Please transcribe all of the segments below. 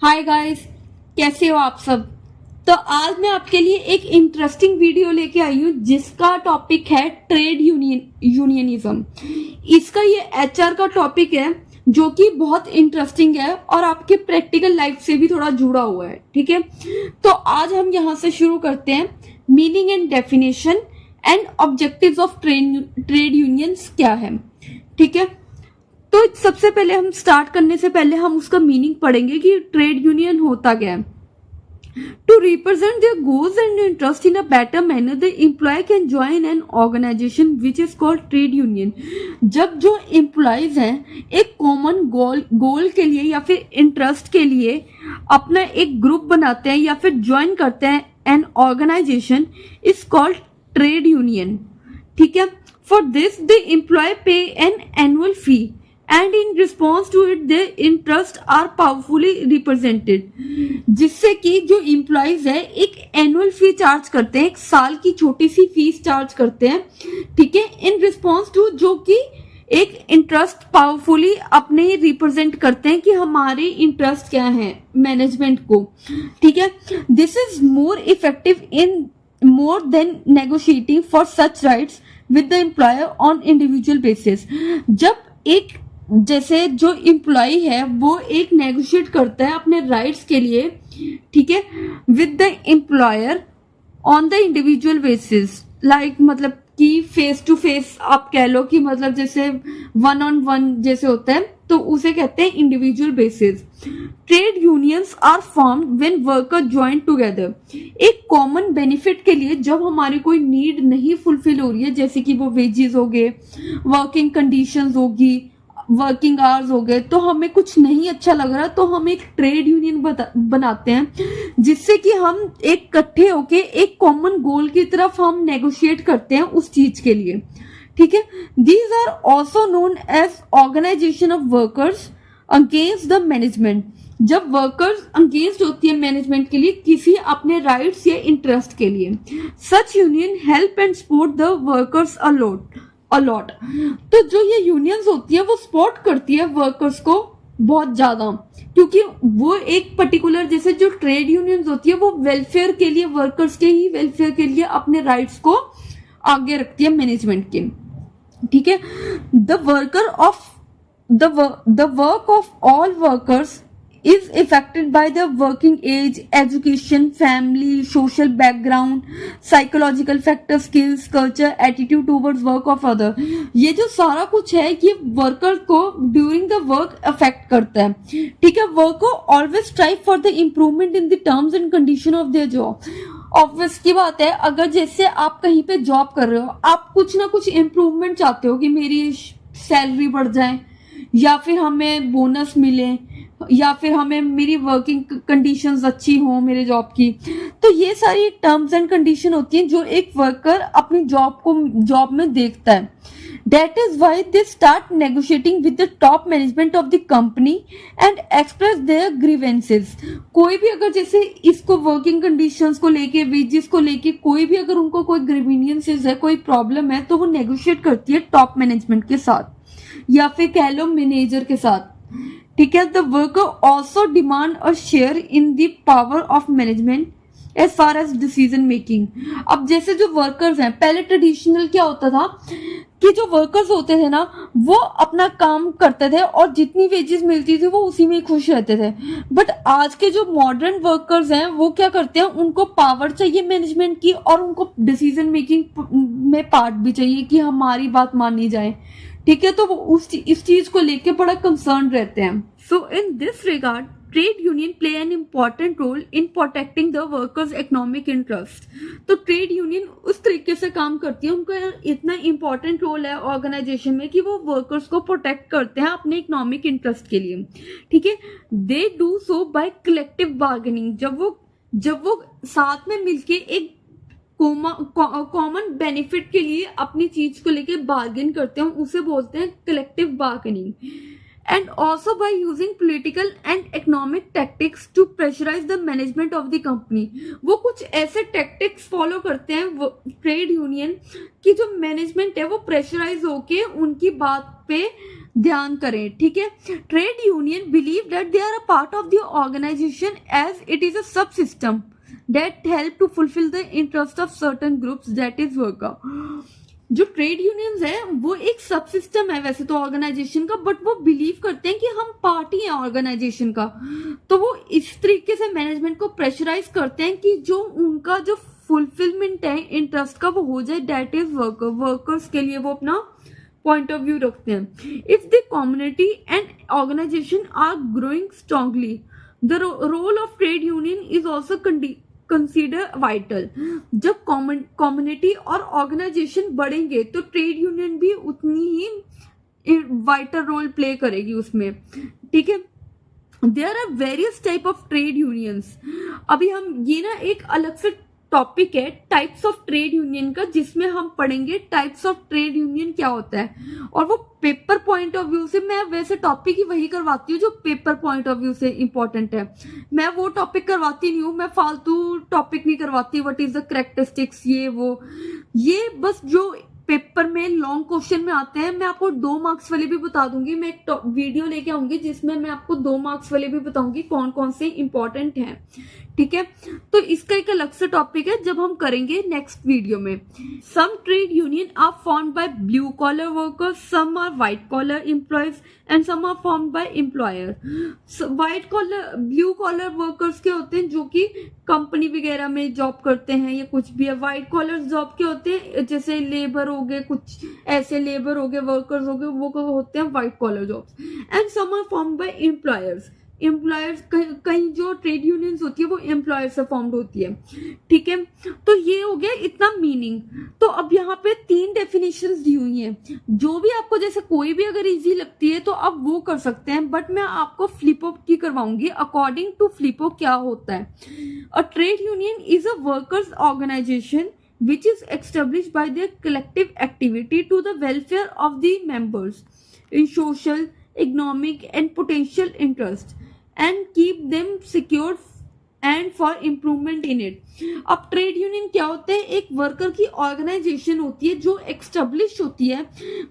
Hi guys, कैसे हो आप सब। तो आज मैं आपके लिए एक इंटरेस्टिंग वीडियो लेके आई हूँ जिसका टॉपिक है ट्रेड यूनियनिज्म। इसका ये एचआर का टॉपिक है जो कि बहुत इंटरेस्टिंग है और आपके प्रैक्टिकल लाइफ से भी थोड़ा जुड़ा हुआ है। ठीक है, तो आज हम यहाँ से शुरू करते हैं। Meaning and definition and objectives of trade unions क्या है। ठीक है, तो सबसे पहले हम स्टार्ट करने से पहले हम उसका मीनिंग पढ़ेंगे कि ट्रेड यूनियन होता क्या है। To represent their goals and interest in a better manner the employee can join an organisation which is called trade union. जब जो एम्प्लॉयज हैं एक कॉमन गोल के लिए या फिर इंटरेस्ट के लिए अपना एक ग्रुप बनाते हैं या फिर ज्वाइन करते हैं, an organisation is called trade union. ठीक है, for this the employee pay an annual fee and in response to it their interests are powerfully represented। जिससे कि जो एम्प्लॉयज है एक एनुअल फी चार्ज करते हैं, एक साल की छोटी सी फीस चार्ज करते हैं। ठीक है, इन रिस्पॉन्स टू जो कि एक इंटरेस्ट पावरफुली अपने रिप्रेजेंट करते हैं कि हमारे इंटरेस्ट क्या है मैनेजमेंट को। ठीक है, this is more effective in more than negotiating for such rights with the employer on individual basis. जब एक जैसे जो एम्प्लॉय है वो एक नेगोशिएट करता है अपने राइट्स के लिए, ठीक है, with the employer on the individual basis, like मतलब कि फेस टू फेस आप कह लो कि मतलब जैसे वन ऑन वन जैसे होता है तो उसे कहते हैं individual basis. Trade unions are formed when worker join together, एक कॉमन बेनिफिट के लिए। जब हमारी कोई नीड नहीं फुलफिल हो रही है, जैसे कि वो वेजेस हो गए, वर्किंग कंडीशंस होगी, वर्किंग आवर्स हो गए, तो हमें कुछ नहीं अच्छा लग रहा तो हम एक ट्रेड यूनियन बनाते हैं जिससे कि हम एक इकट्ठे होके एक कॉमन गोल की तरफ हम नेगोशिएट करते हैं उस चीज के लिए। ठीक है, these are also known as organisation of workers against the management. जब वर्कर्स अगेंस्ट होती है मैनेजमेंट के लिए किसी अपने राइट्स या इंटरेस्ट के लिए, such union help and support the workers a lot. तो जो ये यूनियंस होती है वो सपोर्ट करती है वर्कर्स को बहुत ज्यादा, क्योंकि वो एक पर्टिकुलर जैसे जो ट्रेड यूनियंस होती है वो वेलफेयर के लिए, वर्कर्स के ही वेलफेयर के लिए अपने राइट्स को आगे रखती है मैनेजमेंट के। ठीक है, the work of all workers is affected by the working age, education, family, social background, psychological factor, skills, culture, attitude towards work of other। ये जो सारा कुछ है ये वर्कर को ड्यूरिंग द वर्क अफेक्ट करता है। ठीक है, worker always strive for the improvement in the terms and condition of their job. Obvious की बात है, अगर जैसे आप कहीं पे जॉब कर रहे हो, आप कुछ ना कुछ इम्प्रूवमेंट चाहते हो कि मेरी सैलरी बढ़ जाए या फिर हमें बोनस मिले या फिर हमें मेरी वर्किंग कंडीशंस अच्छी हो मेरे जॉब की। तो ये सारी टर्म्स एंड कंडीशन होती हैं जो एक वर्कर अपनी जॉब में देखता है। That is why they start negotiating with the top management of the company and express their grievances। कोई भी अगर जैसे इसको वर्किंग कंडीशंस को लेके, वेजेस को लेके कोई भी अगर उनको कोई ग्रीवेंसेस है, कोई प्रॉब्लम है, तो वो नेगोशिएट करती है टॉप मैनेजमेंट के साथ या फिर कह लो मैनेजर के साथ। ठीक है, the worker also demand a share in the power of management as far as decision making. अब जैसे जो वर्कर्स हैं, पहले ट्रेडिशनल क्या होता था कि जो वर्कर्स होते थे ना वो अपना काम करते थे और जितनी वेजेस मिलती थी वो उसी में खुश रहते थे। बट आज के जो मॉडर्न वर्कर्स हैं वो क्या करते हैं, उनको पावर चाहिए मैनेजमेंट की और उनको डिसीजन मेकिंग में पार्ट भी चाहिए कि हमारी बात मानी जाए। ठीक है, तो वो इस चीज को लेके बड़ा कंसर्न रहते हैं। So in this regard trade union play an important role in protecting the workers economic interest. तो ट्रेड यूनियन उस तरीके से काम करती है, उनका इतना इम्पॉर्टेंट रोल है ऑर्गेनाइजेशन में कि वो वर्कर्स को प्रोटेक्ट करते हैं अपने इकोनॉमिक इंटरेस्ट के लिए। ठीक है, they do so by collective bargaining. जब वो साथ में मिलके एक कॉमन बेनिफिट के लिए अपनी चीज को लेके बार्गेन करते हैं, उसे बोलते हैं collective bargaining. And also by using political and economic tactics to pressurise the management of the company. वो कुछ ऐसे टैक्टिक्स फॉलो करते हैं ट्रेड यूनियन की जो मैनेजमेंट है वो प्रेशराइज होके उनकी बात पे ध्यान करें, ठीक है। Trade union believe that they are a part of the organisation as it is a sub system that help to fulfil the interest of certain groups that is worker. जो ट्रेड यूनियंस है वो एक सब system है वैसे तो organisation का, but वो बिलीव करते हैं कि हम पार्टी है ऑर्गेनाइजेशन का। तो वो इस तरीके से मैनेजमेंट को प्रेशराइज करते हैं कि जो उनका जो फुलफिलमेंट है इंटरेस्ट का वो हो जाए, दैट इज वर्कर्स के लिए वो अपना पॉइंट ऑफ व्यू रखते हैं। If the community and organisation are growing strongly the role of trade union is also consider vital. जब कम्युनिटी और ऑर्गेनाइजेशन बढ़ेंगे तो ट्रेड यूनियन भी उतनी ही वाइटल रोल प्ले करेगी उसमें, ठीक है। There are various type of trade unions. अभी हम ये ना एक अलग से टॉपिक है टाइप्स ऑफ ट्रेड यूनियन का, जिसमें हम पढ़ेंगे टाइप्स ऑफ ट्रेड यूनियन क्या होता है। और वो पेपर पॉइंट ऑफ व्यू से, मैं वैसे टॉपिक ही वही करवाती हूँ जो पेपर पॉइंट ऑफ व्यू से इंपॉर्टेंट है। मैं वो टॉपिक करवाती नहीं हूँ, मैं फालतू टॉपिक नहीं करवाती, व्हाट इज द कैरेक्टरिस्टिक्स ये वो, ये बस जो पेपर में लॉन्ग क्वेश्चन में आते हैं मैं आपको 2 मार्क्स वाले भी बता दूंगी। मैं एक वीडियो लेके आऊंगी जिसमें मैं आपको 2 मार्क्स वाले भी बताऊंगी कौन कौन से इंपॉर्टेंट हैं, ठीक है। तो इसका एक अलग से टॉपिक है जब हम करेंगे नेक्स्ट वीडियो में। Some trade union are formed by blue collar workers, some are white collar employees and some are formed by employer. White collar blue collar workers के होते हैं जो कि कंपनी वगैरह में जॉब करते हैं या कुछ भी है। व्हाइट कॉलर जॉब के होते हैं जैसे लेबर हो गए, कुछ ऐसे लेबर हो गए, वर्कर्स हो गए, वो होते हैं white collar jobs. And some are formed by employers. Employers कहीं जो ट्रेड यूनियंस होती है वो एम्प्लॉयर से फॉर्म्ड होती है, ठीक है। तो ये हो गया इतना मीनिंग। तो अब यहाँ पे 3 डेफिनेशंस दी हुई हैं, जो भी आपको जैसे कोई भी अगर इजी लगती है तो आप वो कर सकते हैं, बट मैं आपको फ्लिपो की करवाऊंगी अकॉर्डिंग टू फ्लिपो क्या होता है। A trade union is a workers organisation which is established by their collective activity to the welfare of the members in social, economic and potential interest and keep them secure and for improvement in it. अब trade union क्या होते हैं? एक worker की organisation होती है जो एक्स्टेब्लिश होती है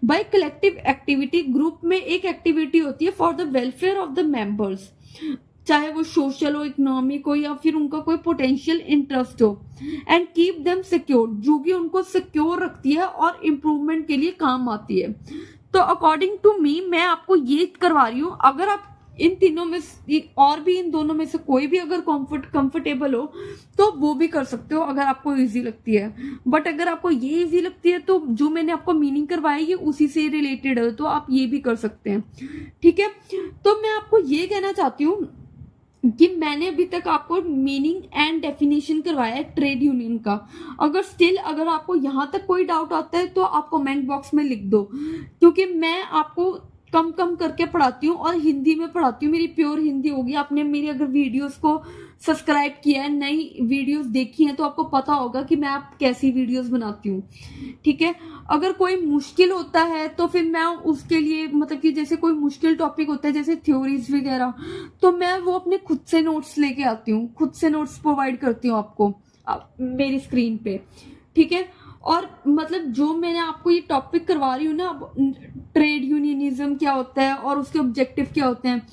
बाय कलेक्टिव एक्टिविटी। ग्रुप में एक एक्टिविटी होती है for the welfare of the members, चाहे वो सोशल हो, इकोनॉमिक हो या फिर उनका कोई पोटेंशियल इंटरेस्ट हो। एंड कीप देम सिक्योर, जो कि उनको सिक्योर रखती है और इम्प्रूवमेंट के लिए काम आती है। तो अकॉर्डिंग टू मी मैं आपको ये करवा रही हूँ। अगर आप इन तीनों में और भी इन दोनों में से कोई भी अगर कंफर्टेबल हो तो वो भी कर सकते हो अगर आपको इजी लगती है। बट अगर आपको ये इजी लगती है तो जो मैंने आपको मीनिंग करवाई है उसी से रिलेटेड है तो आप ये भी कर सकते हैं, ठीक है। तो मैं आपको ये कहना चाहती हूँ कि मैंने अभी तक आपको मीनिंग एंड डेफिनेशन करवाया है ट्रेड यूनियन का। अगर आपको यहां तक कोई डाउट आता है तो आप कमेंट बॉक्स में लिख दो, क्योंकि मैं आपको कम कम करके पढ़ाती हूँ और हिंदी में पढ़ाती हूँ। मेरी प्योर हिंदी होगी। आपने मेरी अगर वीडियोस को सब्सक्राइब किया है, नई वीडियोस देखी हैं, तो आपको पता होगा कि मैं आप कैसी वीडियोस बनाती हूँ, ठीक है। अगर कोई मुश्किल होता है तो फिर मैं उसके लिए मतलब कि जैसे कोई मुश्किल टॉपिक होता है जैसे थ्योरीज वगैरह, तो मैं वो अपने खुद से नोट्स लेके आती हूँ, खुद से नोट्स प्रोवाइड करती हूँ आपको मेरी स्क्रीन पे, ठीक है। और मतलब जो मैंने आपको ये टॉपिक करवा रही हूँ ना, ट्रेड यूनियनिज्म क्या होता है और उसके ऑब्जेक्टिव क्या होते हैं,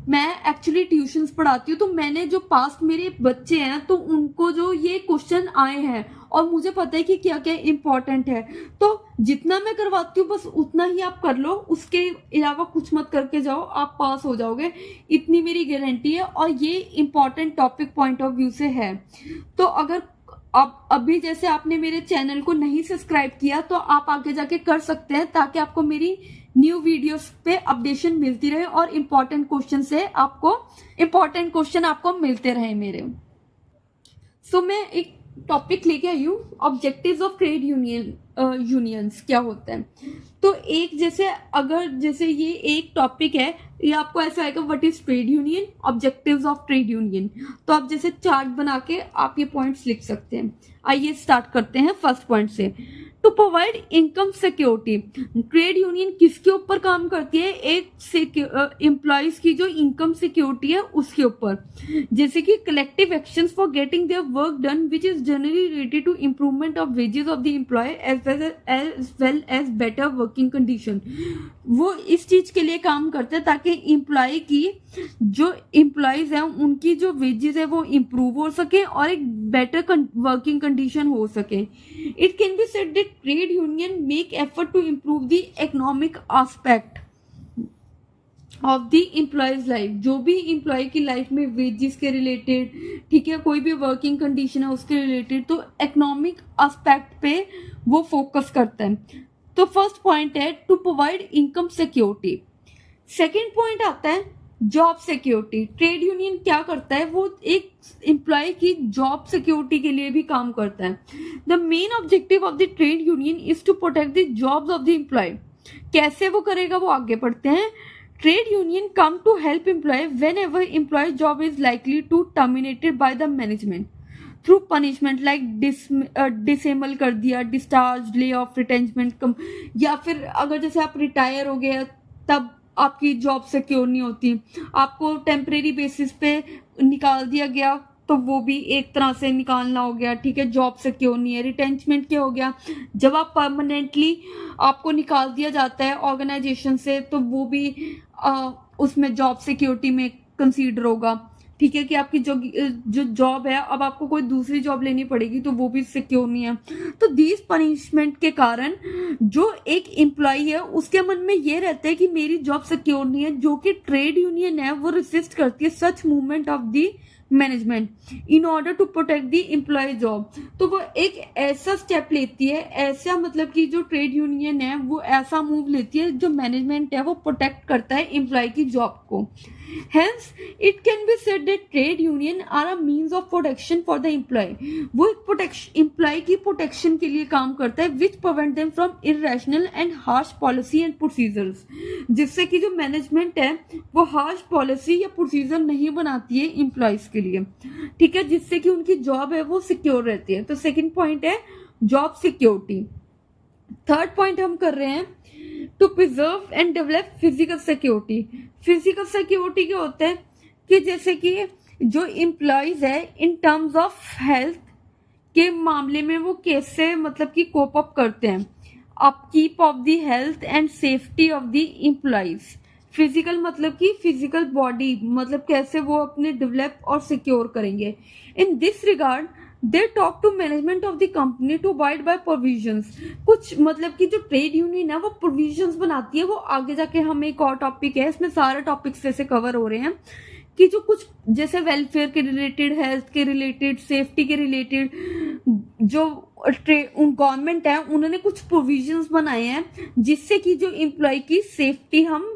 मैं एक्चुअली ट्यूशंस पढ़ाती हूँ। तो मैंने जो पास्ट मेरे बच्चे हैं तो उनको जो ये क्वेश्चन आए हैं और मुझे पता है कि क्या क्या इंपॉर्टेंट है, तो जितना मैं करवाती हूँ बस उतना ही आप कर लो, उसके अलावा कुछ मत करके जाओ, आप पास हो जाओगे, इतनी मेरी गारंटी है। और ये important topic point of view से है। तो अगर आप अभी जैसे आपने मेरे चैनल को नहीं सब्सक्राइब किया तो आप आगे जाके कर सकते हैं, ताकि आपको मेरी न्यू वीडियोस पे अपडेशन मिलती रहे और इम्पोर्टेंट क्वेश्चन आपको मिलते रहे मेरे। सो मैं एक टॉपिक लेके आई हूँ, ऑब्जेक्टिव्स ऑफ ट्रेड यूनियंस क्या होता है। तो एक जैसे ये एक टॉपिक है, ये आपको ऐसा आएगा what is trade union, objectives of trade union. तो आप जैसे चार्ट बना के आप ये पॉइंट्स लिख सकते हैं। आइए स्टार्ट करते हैं फर्स्ट पॉइंट से। To provide income security, trade union किसके ऊपर काम करती है? एक एम्प्लॉयज की जो इनकम सिक्योरिटी है उसके ऊपर, जैसे कि collective actions for getting their work done which is generally related to improvement of wages of the employee as well as better working condition. वो इस चीज के लिए काम करते हैं ताकि एम्प्लॉय की जो एम्प्लॉयज हैं उनकी जो वेजेस है वो इम्प्रूव हो सके और एक बेटर वर्किंग कंडीशन हो सके। It can be said that trade union make effort to improve the economic aspect of the employees life. जो भी एम्प्लॉय की लाइफ में वेजेस के रिलेटेड, ठीक है, कोई भी वर्किंग कंडीशन है उसके रिलेटेड, तो इकोनॉमिक एस्पेक्ट पे वो फोकस करता है। तो फर्स्ट पॉइंट है to provide income security. Second point आता है जॉब सिक्योरिटी। ट्रेड यूनियन क्या करता है, वो एक एम्प्लॉय की जॉब सिक्योरिटी के लिए भी काम करता है। The main objective of the trade union is to protect the jobs of the employee. कैसे वो करेगा वो आगे पढ़ते हैं। Trade union come to help employee whenever employee job is likely to terminated by the management through punishment like disable कर दिया, discharge, lay off, retrenchment, या फिर अगर जैसे आप रिटायर हो गए तब आपकी जॉब सिक्योर नहीं होती, आपको टेम्परेरी बेसिस पे निकाल दिया गया तो वो भी एक तरह से निकालना हो गया, ठीक है, जॉब सिक्योर नहीं है। रिटेंचमेंट क्या हो गया, जब आप परमानेंटली आपको निकाल दिया जाता है ऑर्गेनाइजेशन से तो वो भी उसमें जॉब सिक्योरिटी में कंसीडर होगा, ठीक है, कि आपकी जो जॉब है अब आपको कोई दूसरी जॉब लेनी पड़ेगी तो वो भी सिक्योर नहीं है। तो दीज पनिशमेंट के कारण जो एक एम्प्लॉय है उसके मन में ये रहता है कि मेरी जॉब सिक्योर नहीं है, जो कि ट्रेड यूनियन है वो रेसिस्ट करती है such movement of the management in order to protect the employee job. तो वो एक ऐसा स्टेप लेती है, ऐसा मतलब कि जो ट्रेड यूनियन है वो ऐसा मूव लेती है जो मैनेजमेंट है वो प्रोटेक्ट करता है एम्प्लॉय की जॉब को। Hence, it can be said that trade union are a means of protection for the employee. वो एक एम्प्लॉय की प्रोटेक्शन के लिए काम करता है which prevent them from irrational and harsh policy and procedures, जिससे कि जो मैनेजमेंट है वो हार्श पॉलिसी या प्रोसीजर नहीं बनाती है एम्प्लॉयज के लिए, ठीक है, जिससे कि उनकी जॉब है वो सिक्योर रहती है। तो सेकंड पॉइंट है जॉब सिक्योरिटी। थर्ड पॉइंट हम कर रहे हैं to preserve and develop physical security. Physical security क्या होता है कि जैसे कि जो एम्प्लॉयज है इन टर्म्स ऑफ हेल्थ के मामले में वो कैसे मतलब कि कोप अप करते हैं, upkeep of the health and safety of the employees. Physical मतलब कि फिजिकल बॉडी, मतलब कैसे वो अपने डेवलप और सिक्योर करेंगे। In this regard they talk to management of the company to abide by provisions. कुछ मतलब कि जो ट्रेड यूनियन है वो प्रोविजंस बनाती है, वो आगे जाके हम एक और टॉपिक है, इसमें सारे टॉपिक्स जैसे कवर हो रहे हैं कि जो कुछ जैसे वेलफेयर के रिलेटेड, हेल्थ के रिलेटेड, सेफ्टी के रिलेटेड जो गवर्नमेंट है उन्होंने कुछ प्रोविजंस बनाए हैं जिससे कि जो एम्प्लॉय की सेफ्टी हम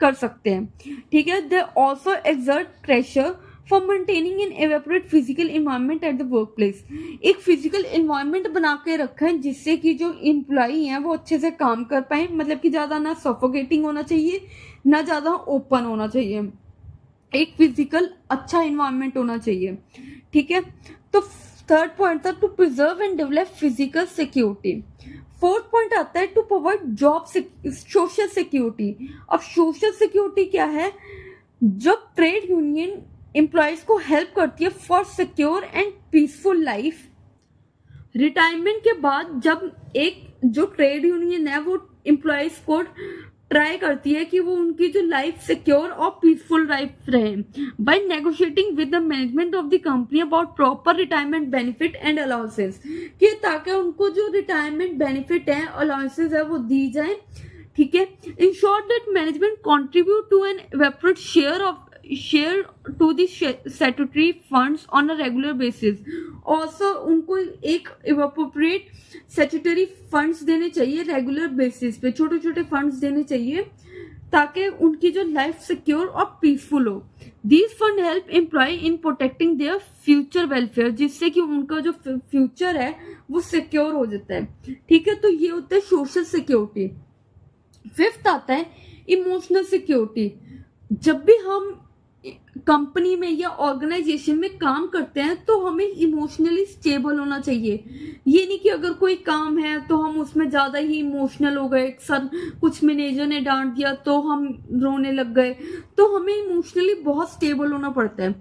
कर सकते हैं, ठीक है। They also exert pressure for maintaining an appropriate physical environment at the work place. एक फिजिकल एनवायरनमेंट बना के रखा है जिससे कि जो एम्प्लॉई हैं वो अच्छे से काम कर पाए, मतलब कि ज्यादा ना सफोकेटिंग होना चाहिए ना ज्यादा ओपन होना चाहिए, एक फिजिकल अच्छा एनवायरनमेंट होना चाहिए, ठीक है। तो थर्ड पॉइंट था to preserve and develop physical security. Fourth point आता है to provide job social security. अब सोशल सिक्योरिटी क्या है, जब ट्रेड यूनियन एम्प्लॉयज को हेल्प करती है for secure and peaceful life. Retirement के बाद जब एक जो ट्रेड यूनियन है वो एम्प्लॉयज को ट्राई करती है कि वो उनकी जो लाइफ सिक्योर और पीसफुल लाइफ रहे by negotiating with the management of the company about proper retirement benefit and allowances, कि ताकि उनको जो रिटायरमेंट बेनिफिट है, अलाउंसेस है वो दी जाए, ठीक है। In short that management contribute to an appropriate share to the statutory funds on a regular basis. Also उनको एक एवेपोरेट स्टैट्यूटरी फंड्स देने चाहिए रेगुलर बेसिस पे, छोटे छोटे फंड्स देने चाहिए ताकि उनकी जो लाइफ सिक्योर और पीसफुल हो। These fund help employee in protecting their future welfare, जिससे कि उनका जो फ्यूचर है वो सिक्योर हो जाता है, ठीक है। तो ये होता है सोशल सिक्योरिटी। फिफ्थ आता है इमोशनल सिक्योरिटी। जब भी हम कंपनी में या ऑर्गेनाइजेशन में काम करते हैं तो हमें इमोशनली स्टेबल होना चाहिए। ये नहीं कि अगर कोई काम है तो हम उसमें ज्यादा ही इमोशनल हो गए, सर कुछ मैनेजर ने डांट दिया तो हम रोने लग गए। तो हमें इमोशनली बहुत स्टेबल होना पड़ता है।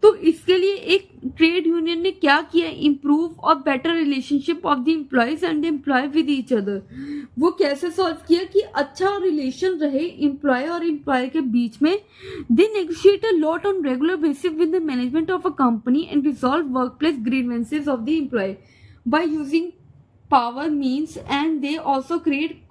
तो इसके लिए एक ट्रेड यूनियन ने क्या किया, इम्प्रूव और better relationship of the employees and employee with each other. वो कैसे सॉल्व किया कि अच्छा रिलेशन रहे एम्प्लॉय और एम्प्लॉय के बीच में। They negotiate a lot on regular basis with the management of a company and resolve workplace grievances of the employee by using power means, and they also create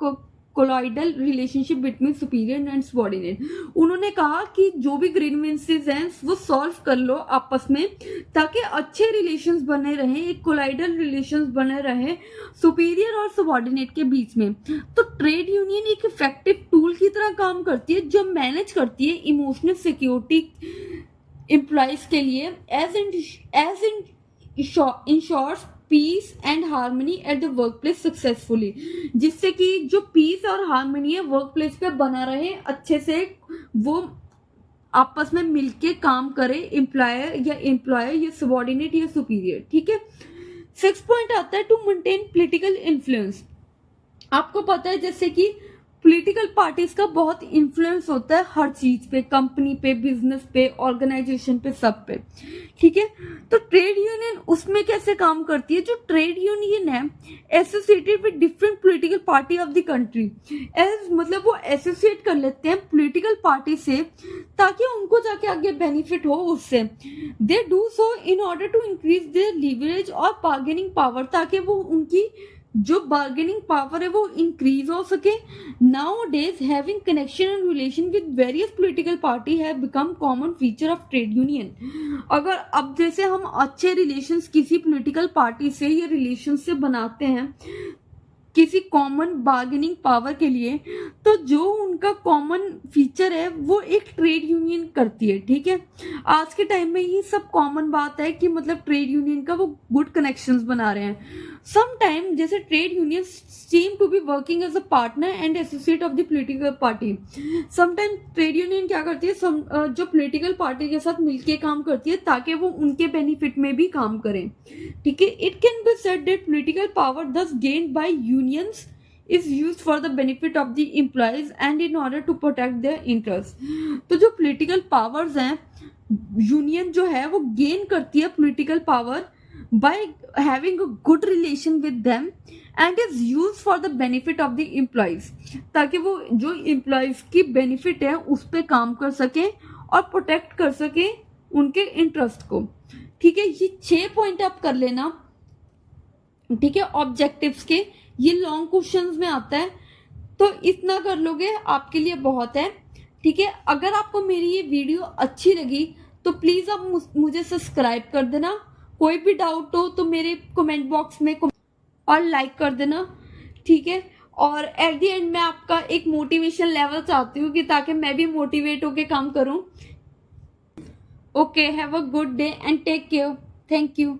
colloidal relationship between superior and subordinate. उन्होंने कहा कि जो भी grievances हैं वो solve कर लो आपस में, ताकि अच्छे रिलेशंस बने रहें, एक कोलॉइडल रिलेशंस बने रहे सुपीरियर और सबॉर्डिनेट के बीच में। तो ट्रेड यूनियन एक इफेक्टिव टूल की तरह काम करती है जो मैनेज करती है इमोशनल सिक्योरिटी एम्प्लॉयज के लिए, as ensures peace and harmony at the work place successfully, जिससे कि जो पीस और हार्मनी है वर्क प्लेस पे बना रहे, अच्छे से वो आपस में मिलके काम करे, एम्प्लॉयर या सबॉर्डिनेट या सुपीरियर। ठीक है। 6 पॉइंट आता है टू मेंटेन पॉलिटिकल इन्फ्लुएंस। आपको पता है जैसे कि पॉलिटिकल पार्टीज का बहुत इन्फ्लुएंस होता है हर चीज पे, कंपनी पे, बिजनेस पे, ऑर्गेनाइजेशन पे, सब पे। ठीक है। तो ट्रेड यूनियन उसमें कैसे काम करती है, जो ट्रेड यूनियन है associated with different political party of the country, as मतलब वो एसोसिएट कर लेते हैं पॉलिटिकल पार्टी से ताकि उनको जाके आगे बेनिफिट हो उससे। They do so in order to increase their leverage और बार्गेनिंग पावर, ताकि वो उनकी जो बार्गेनिंग पावर है वो इंक्रीज हो सके। Now days having connection and relation with various political party have become common feature of trade union. अगर अब जैसे हम अच्छे रिलेशंस किसी पॉलिटिकल पार्टी से या रिलेशन से बनाते हैं किसी कॉमन बार्गेनिंग पावर के लिए, तो जो उनका कॉमन फीचर है वो एक ट्रेड यूनियन करती है। ठीक है। आज के टाइम में ये सब कॉमन बात है कि मतलब ट्रेड यूनियन का वो गुड कनेक्शंस बना रहे हैं। समटाइम जैसे trade union seem to be working as a partner and associate of the political party. Sometime trade union क्या करती है, जो पॉलिटिकल पार्टी के साथ मिलके काम करती है ताकि वो उनके बेनिफिट में भी काम करें। ठीक है। It can be said that political power thus gained by unions is used for the benefit of the employees and in order to protect their interests। तो जो political powers हैं, यूनियन जो है वो गेन करती है political power by having a good relation with them and is used for the benefit of the employees, ताकि वो जो employees की benefit है उस पे काम कर सके और प्रोटेक्ट कर सके उनके इंटरेस्ट को। ठीक है। ये 6 पॉइंट आप कर लेना। ठीक है। ऑब्जेक्टिव्स के ये लॉन्ग क्वेश्चंस में आता है, तो इतना कर लोगे आपके लिए बहुत है। ठीक है। अगर आपको मेरी ये वीडियो अच्छी लगी तो प्लीज आप मुझे सब्सक्राइब कर देना। कोई भी डाउट हो तो मेरे कमेंट बॉक्स में और लाइक कर देना। ठीक है। और एट द एंड मैं आपका एक मोटिवेशन लेवल चाहती हूँ कि ताकि मैं भी मोटिवेट होके काम करूँ। Okay, have a good day and take care. Thank you.